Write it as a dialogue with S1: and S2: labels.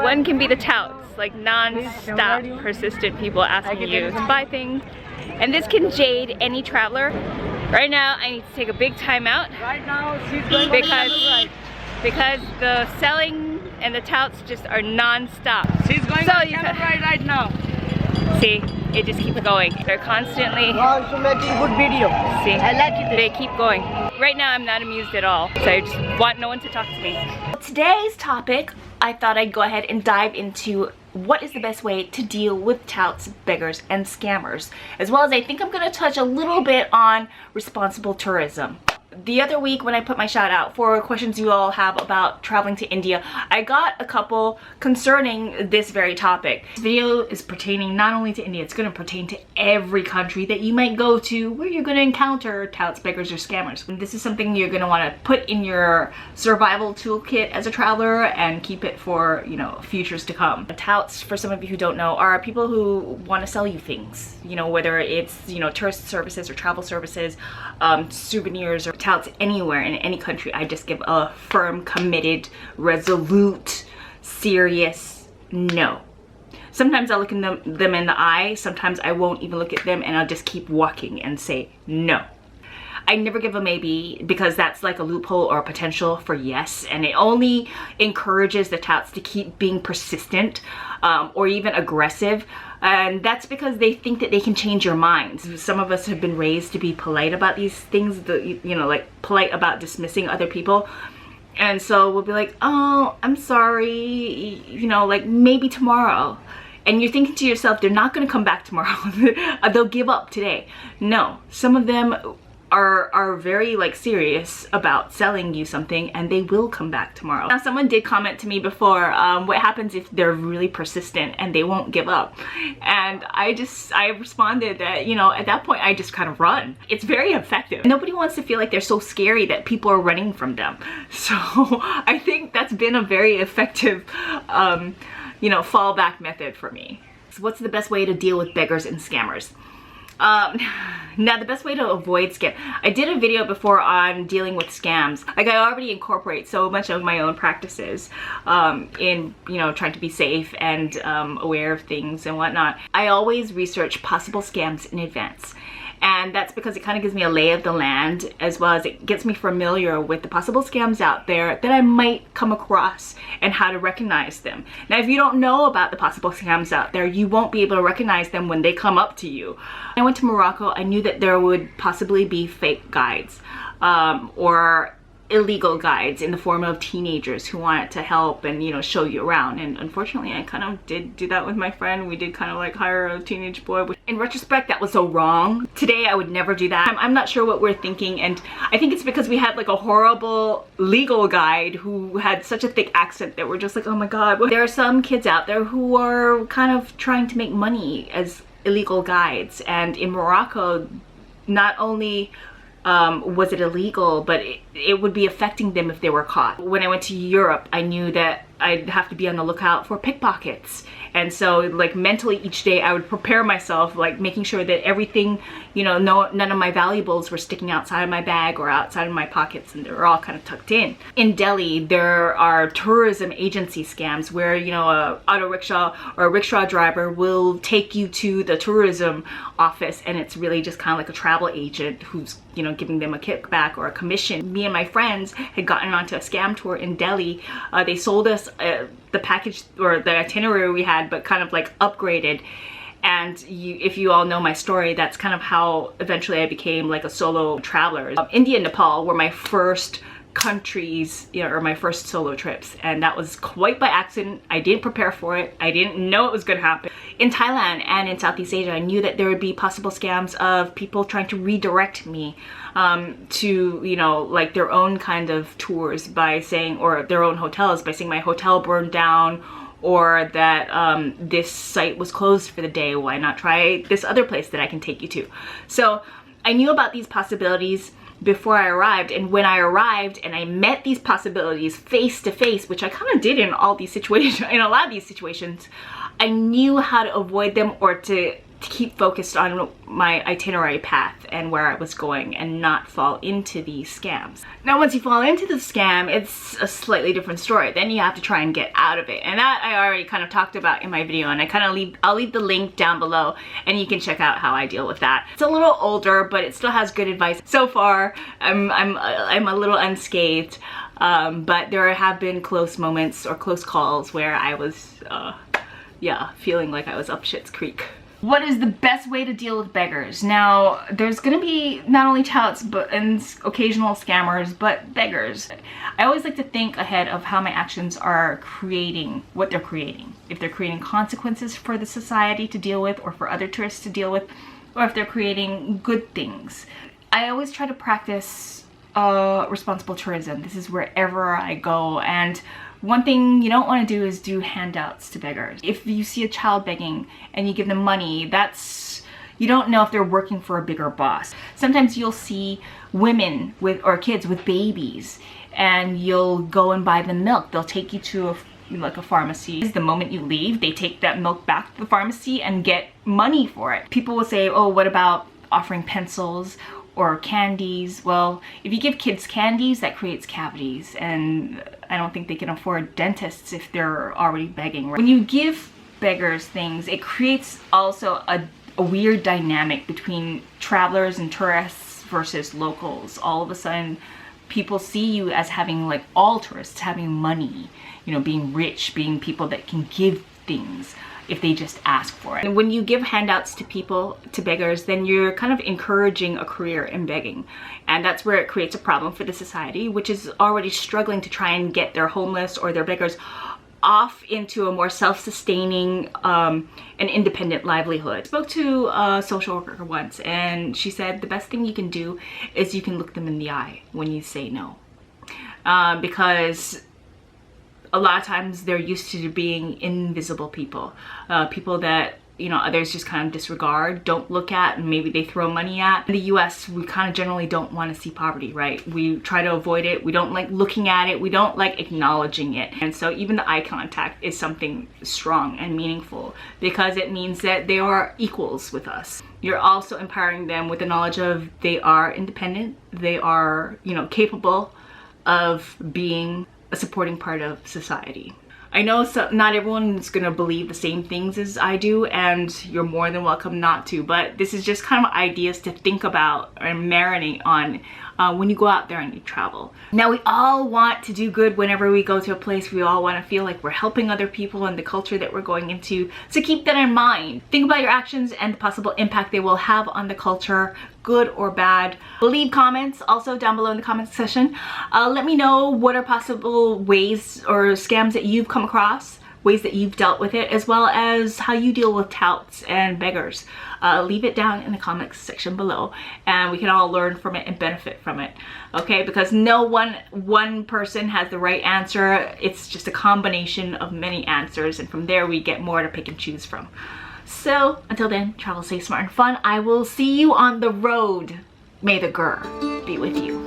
S1: One can be the touts, like non-stop persistent people asking you to buy things. And this can jade any traveler. Right now, I need to take a big time out.
S2: Right now, she's going
S1: because the selling and the touts just are non-stop.
S2: She's going
S1: so
S2: on camel ride right now.
S1: See, it just keeps going. They're constantly.
S2: Wow, she's making good video.
S1: See,
S2: I like it.
S1: They keep going. Right now, I'm not amused at all. So I just want no one to talk to me.
S3: Today's topic, I thought I'd go ahead and dive into what is the best way to deal with touts, beggars, and scammers. As well as I think I'm going to touch a little bit on responsible tourism. The other week when I put my shout out for questions you all have about traveling to India, I got a couple concerning this very topic. This video is pertaining not only to India, it's going to pertain to every country that you might go to where you're going to encounter touts, beggars, or scammers. And this is something you're going to want to put in your survival toolkit as a traveler and keep it for, you know, futures to come. Touts, for some of you who don't know, are people who want to sell you things, you know, whether it's, you know, tourist services or travel services, souvenirs, or touts anywhere in any country. I just give a firm, committed, resolute, serious no. Sometimes I'll look in them in the eye, sometimes I won't even look at them and I'll just keep walking and say no. I never give a maybe because that's like a loophole or a potential for yes, and it only encourages the touts to keep being persistent or even aggressive, and that's because they think that they can change your minds. Some of us have been raised to be polite about these things, you know, like polite about dismissing other people, and so we'll be like, oh, I'm sorry, you know, like maybe tomorrow. And you're thinking to yourself, they're not going to come back tomorrow. They'll give up today. No, some of them are very like serious about selling you something and they will come back tomorrow. Now someone did comment to me before, what happens if they're really persistent and they won't give up? And I responded that, you know, at that point I just kind of run. It's very effective. Nobody wants to feel like they're so scary that people are running from them. So I think that's been a very effective you know, fallback method for me. So what's the best way to deal with beggars and scammers? Now the best way to avoid scam, I did a video before on dealing with scams. Like I already incorporate so much of my own practices in, you know, trying to be safe and aware of things and whatnot. I always research possible scams in advance. And that's because it kind of gives me a lay of the land, as well as it gets me familiar with the possible scams out there that I might come across and how to recognize them. Now, if you don't know about the possible scams out there, you won't be able to recognize them when they come up to you. When I went to Morocco, I knew that there would possibly be fake guides or illegal guides in the form of teenagers who wanted to help and, you know, show you around. And unfortunately I kind of did do that with my friend. We did kind of like hire a teenage boy. In retrospect, that was so wrong. Today I would never do that. I'm not sure what we're thinking, and I think it's because we had like a horrible legal guide who had such a thick accent that we're just like, oh my god. There are some kids out there who are kind of trying to make money as illegal guides, and in Morocco not only was it illegal, but it would be affecting them if they were caught. When I went to Europe, I knew that I'd have to be on the lookout for pickpockets. And so like mentally each day I would prepare myself, like making sure that everything, you know, none of my valuables were sticking outside of my bag or outside of my pockets, and they were all kind of tucked in. In Delhi, there are tourism agency scams where, you know, a auto rickshaw or a rickshaw driver will take you to the tourism office, and it's really just kind of like a travel agent who's, you know, giving them a kickback or a commission. Me and my friends had gotten onto a scam tour in Delhi. They sold us the package or the itinerary we had, but kind of like upgraded. And if you all know my story, that's kind of how eventually I became like a solo traveler. India and Nepal were my first countries, you know, or my first solo trips, and that was quite by accident. I didn't prepare for it. I didn't know it was going to happen. In Thailand and in Southeast Asia, I knew that there would be possible scams of people trying to redirect me to, you know, like their own kind of tours by saying, or their own hotels by saying my hotel burned down, or that this site was closed for the day. Why not try this other place that I can take you to? So I knew about these possibilities before I arrived, and when I arrived and I met these possibilities face to face, which I kind of did in all these situations, in a lot of these situations, I knew how to avoid them or to to keep focused on my itinerary path and where I was going and not fall into these scams. Now once you fall into the scam, it's a slightly different story. Then you have to try and get out of it, and that I already kind of talked about in my video, and I'll leave the link down below and you can check out how I deal with that. It's a little older, but it still has good advice. So far I'm a little unscathed, but there have been close moments or close calls where I was yeah, feeling like I was up shit's creek. What is the best way to deal with beggars? Now, there's gonna be not only touts and occasional scammers, but beggars. I always like to think ahead of how my actions are creating what they're creating. If they're creating consequences for the society to deal with, or for other tourists to deal with, or if they're creating good things. I always try to practice responsible tourism. This is wherever I go, and one thing you don't want to do is do handouts to beggars. If you see a child begging and you give them money, you don't know if they're working for a bigger boss. Sometimes you'll see women or kids with babies, and you'll go and buy them milk. They'll take you to a pharmacy. The moment you leave, they take that milk back to the pharmacy and get money for it. People will say, oh, what about offering pencils or candies? Well, if you give kids candies, that creates cavities, and I don't think they can afford dentists if they're already begging. When you give beggars things, it creates also a weird dynamic between travelers and tourists versus locals. All of a sudden, people see you as having, like all tourists, having money, you know, being rich, being people that can give things if they just ask for it. And when you give handouts to people, to beggars, then you're kind of encouraging a career in begging. And that's where it creates a problem for the society, which is already struggling to try and get their homeless or their beggars off into a more self-sustaining and independent livelihood. I spoke to a social worker once, and she said the best thing you can do is you can look them in the eye when you say no. Because a lot of times they're used to being invisible people, people that, you know, others just kind of disregard, don't look at, and maybe they throw money at. In the US, we kind of generally don't want to see poverty, right? We try to avoid it. We don't like looking at it. We don't like acknowledging it. And so even the eye contact is something strong and meaningful, because it means that they are equals with us. You're also empowering them with the knowledge of they are independent. They are, you know, capable of being a supporting part of society. I know not everyone is gonna believe the same things as I do, and you're more than welcome not to, but this is just kind of ideas to think about and marinate on when you go out there and you travel. Now, we all want to do good whenever we go to a place. We all want to feel like we're helping other people and the culture that we're going into, so keep that in mind. Think about your actions and the possible impact they will have on the culture, good or bad. Leave comments also down below in the comments section. Let me know what are possible ways or scams that you've come across, ways that you've dealt with it, as well as how you deal with touts and beggars. Leave it down in the comments section below, and we can all learn from it and benefit from it, okay? Because no one person has the right answer. It's just a combination of many answers, and from there we get more to pick and choose from. So until then, travel safe, smart, and fun. I will see you on the road. May the GRRRL be with you.